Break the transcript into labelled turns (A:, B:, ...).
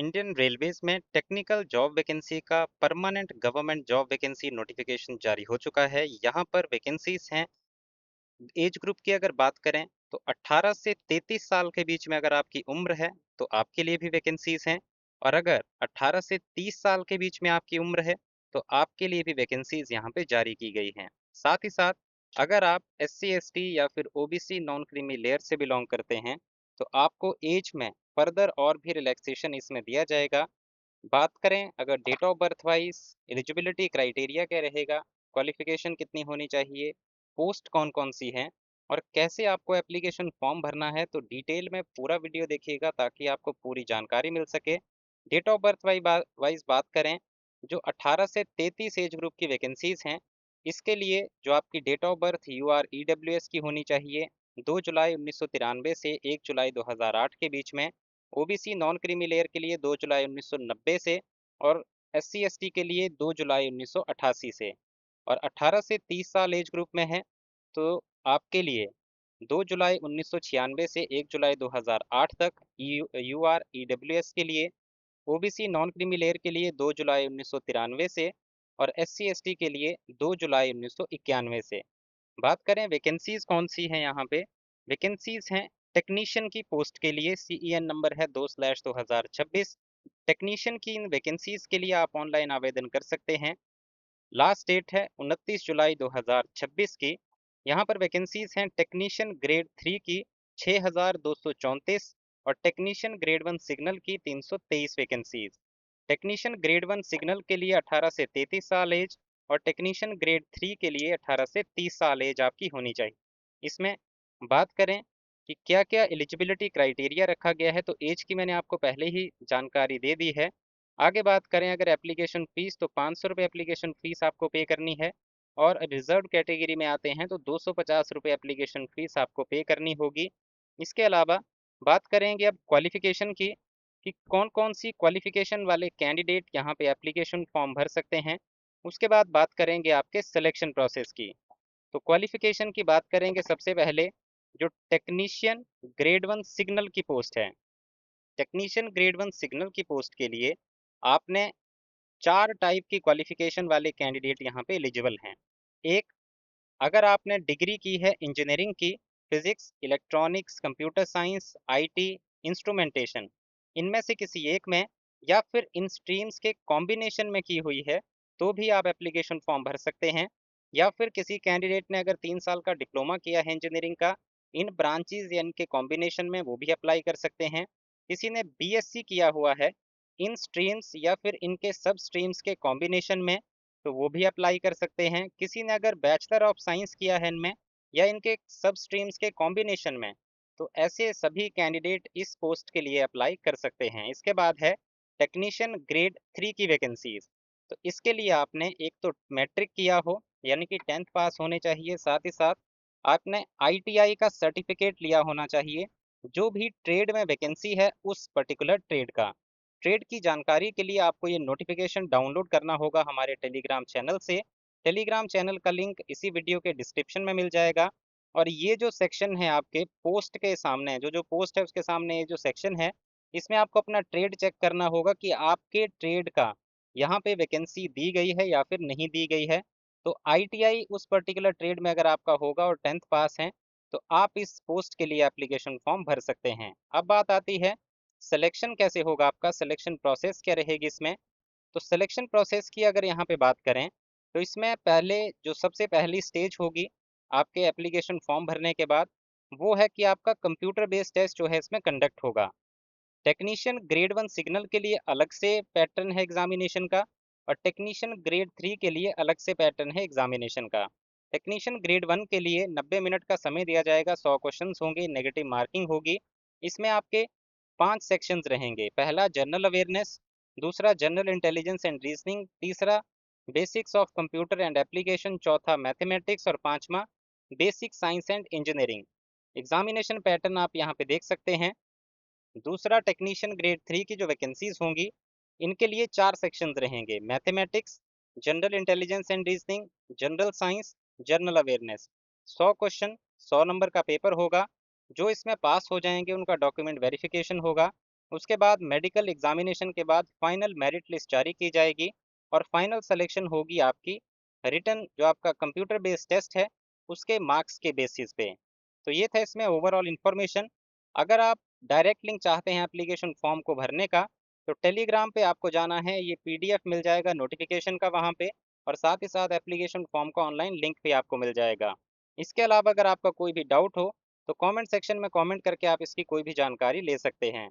A: Indian railways में technical job vacancy का permanent government job vacancy notification जारी हो चुका है। यहाँ पर वैकेंसीज हैं। एज ग्रुप की अगर बात करें तो 18 से 33 साल के बीच में अगर आपकी उम्र है तो आपके लिए भी वैकेंसीज हैं। और अगर 18 से 30 साल के बीच में आपकी उम्र है तो आपके लिए भी वैकेंसीज यहाँ पे जारी की गई हैं। साथ ही साथ अगर आप SC ST या फिर OBC नॉन क्रीमी लेयर से बिलोंग करते हैं तो आपको एज में फर्दर और भी रिलैक्सेशन इसमें दिया जाएगा। बात करें अगर date of birth wise eligibility criteria क्या रहेगा, क्वालिफिकेशन कितनी होनी चाहिए, पोस्ट कौन कौन सी हैं और कैसे आपको एप्लीकेशन फॉर्म भरना है, तो डिटेल में पूरा वीडियो देखिएगा ताकि आपको पूरी जानकारी मिल सके। डेट ऑफ बर्थ वाइज बात करें, जो 18 से 33 एज ग्रुप की वैकेंसीज हैं, इसके लिए जो आपकी date of birth UR EWS की होनी चाहिए 2 जुलाई 1993 से 1 जुलाई 2008 के बीच में, OBC नॉन क्रीमी लेयर के लिए 2 जुलाई 1990 से और SC ST के लिए 2 जुलाई 1988 से। और 18 से 30 साल एज ग्रुप में है तो आपके लिए 2 जुलाई 1996 से 1 जुलाई 2008 तक, UR EWS के लिए, OBC नॉन क्रीमी लेयर के लिए 2 जुलाई 1993 से और SC ST के लिए 2 जुलाई 1991 से। बात करें वैकेंसीज कौन सी हैं यहाँ पे, वैकेंसीज हैं टेक्नीशियन की पोस्ट के लिए, CEN नंबर है 2/2026। टेक्नीशियन की इन वैकेंसीज के लिए आप ऑनलाइन आवेदन कर सकते हैं। लास्ट डेट है 29 जुलाई 2026 की। यहाँ पर वैकेंसीज हैं टेक्नीशियन ग्रेड 3 की 6234 और टेक्नीशियन ग्रेड 1 सिग्नल की 323 वैकेंसीज। टेक्नीशियन ग्रेड 1 सिग्नल के लिए 18 से 33 साल एज और टेक्नीशियन ग्रेड 3 के लिए 18 से 30 साल एज आपकी होनी चाहिए। इसमें बात करें कि क्या क्या एलिजिबिलिटी क्राइटेरिया रखा गया है, तो एज की मैंने आपको पहले ही जानकारी दे दी है। आगे बात करें अगर एप्लीकेशन फ़ीस, तो 500 रुपये एप्लीकेशन फ़ीस आपको पे करनी है। और रिजर्व कैटेगरी में आते हैं तो 250 रुपये एप्लीकेशन फ़ीस आपको पे करनी होगी। इसके अलावा बात करेंगे अब क्वालिफ़िकेशन की, कि कौन कौन सी क्वालिफ़िकेशन वाले कैंडिडेट यहाँ पे एप्लीकेशन फॉर्म भर सकते हैं। उसके बाद बात करेंगे आपके सिलेक्शन प्रोसेस की। तो क्वालिफ़िकेशन की बात करेंगे सबसे पहले, जो टेक्नीशियन ग्रेड 1 सिग्नल की पोस्ट है, टेक्नीशियन ग्रेड 1 सिग्नल की पोस्ट के लिए आपने 4 टाइप की क्वालिफिकेशन वाले कैंडिडेट यहाँ पे एलिजिबल हैं। एक, अगर आपने डिग्री की है इंजीनियरिंग की, physics, electronics, computer science, IT, instrumentation, इनमें से किसी एक में या फिर इन स्ट्रीम्स के कॉम्बिनेशन में की हुई है तो भी आप एप्लीकेशन फॉर्म भर सकते हैं। या फिर किसी कैंडिडेट ने अगर 3 साल का डिप्लोमा किया है इंजीनियरिंग का, इन ब्रांचेज या इनके कॉम्बिनेशन में, वो भी अप्लाई कर सकते हैं। किसी ने BSc किया हुआ है इन स्ट्रीम्स या फिर इनके सब स्ट्रीम्स के कॉम्बिनेशन में, तो वो भी अप्लाई कर सकते हैं। किसी ने अगर बैचलर ऑफ साइंस किया है इनमें या इनके सब स्ट्रीम्स के कॉम्बिनेशन में, तो ऐसे सभी कैंडिडेट इस पोस्ट के लिए अप्लाई कर सकते हैं। इसके बाद है टेक्नीशियन ग्रेड 3 की वैकेंसीज। तो इसके लिए आपने एक तो मैट्रिक किया हो यानी कि 10th पास होने चाहिए, साथ ही साथ आपने ITI का सर्टिफिकेट लिया होना चाहिए। जो भी ट्रेड में वैकेंसी है उस पर्टिकुलर ट्रेड का, ट्रेड की जानकारी के लिए आपको ये नोटिफिकेशन डाउनलोड करना होगा हमारे टेलीग्राम चैनल से। टेलीग्राम चैनल का लिंक इसी वीडियो के डिस्क्रिप्शन में मिल जाएगा। और ये जो सेक्शन है आपके पोस्ट के सामने, जो जो पोस्ट है उसके सामने ये जो सेक्शन है, इसमें आपको अपना ट्रेड चेक करना होगा कि आपके ट्रेड का यहाँ पे वैकेंसी दी गई है या फिर नहीं दी गई है। तो ITI उस पर्टिकुलर ट्रेड में अगर आपका होगा और 10th पास हैं तो आप इस पोस्ट के लिए एप्लीकेशन फॉर्म भर सकते हैं। अब बात आती है सिलेक्शन कैसे होगा, आपका सिलेक्शन प्रोसेस क्या रहेगी इसमें। तो सिलेक्शन प्रोसेस की अगर यहाँ पे बात करें तो इसमें पहले जो सबसे पहली स्टेज होगी आपके एप्लीकेशन फॉर्म भरने के बाद, वो है कि आपका कंप्यूटर बेस्ड टेस्ट जो है इसमें कंडक्ट होगा। टेक्नीशियन ग्रेड 1 सिग्नल के लिए अलग से पैटर्न है एग्जामिनेशन का और टेक्नीशियन ग्रेड 3 के लिए अलग से पैटर्न है एग्जामिनेशन का। टेक्नीशियन ग्रेड 1 के लिए 90 मिनट का समय दिया जाएगा, 100 क्वेश्चंस होंगे, नेगेटिव मार्किंग होगी। इसमें आपके 5 सेक्शंस रहेंगे। पहला जनरल अवेयरनेस, दूसरा जनरल इंटेलिजेंस एंड रीजनिंग, तीसरा basics of computer and application, चौथा मैथमेटिक्स और पांचवा basic science and engineering. Examination pattern आप यहाँ पे देख सकते हैं। दूसरा, टेक्नीशियन ग्रेड 3 की जो वैकेंसीज होंगी इनके लिए 4 सेक्शंस रहेंगे, mathematics, general intelligence and reasoning, general science, general awareness. 100 question, 100 number का पेपर होगा। जो इसमें पास हो जाएंगे उनका डॉक्यूमेंट वेरिफिकेशन होगा, उसके बाद मेडिकल एग्जामिनेशन के बाद फाइनल मेरिट लिस्ट जारी की जाएगी और फाइनल सिलेक्शन होगी आपकी रिटन जो आपका कंप्यूटर बेस्ड टेस्ट है उसके मार्क्स के बेसिस पे। तो ये था इसमें ओवरऑल इन्फॉर्मेशन। अगर आप डायरेक्ट लिंक चाहते हैं एप्लीकेशन फॉर्म को भरने का तो टेलीग्राम पे आपको जाना है, ये पीडीएफ मिल जाएगा नोटिफिकेशन का वहाँ पे, और साथ ही साथ एप्लीकेशन फॉर्म का ऑनलाइन लिंक भी आपको मिल जाएगा। इसके अलावा अगर आपका कोई भी डाउट हो तो कमेंट सेक्शन में कमेंट करके आप इसकी कोई भी जानकारी ले सकते हैं।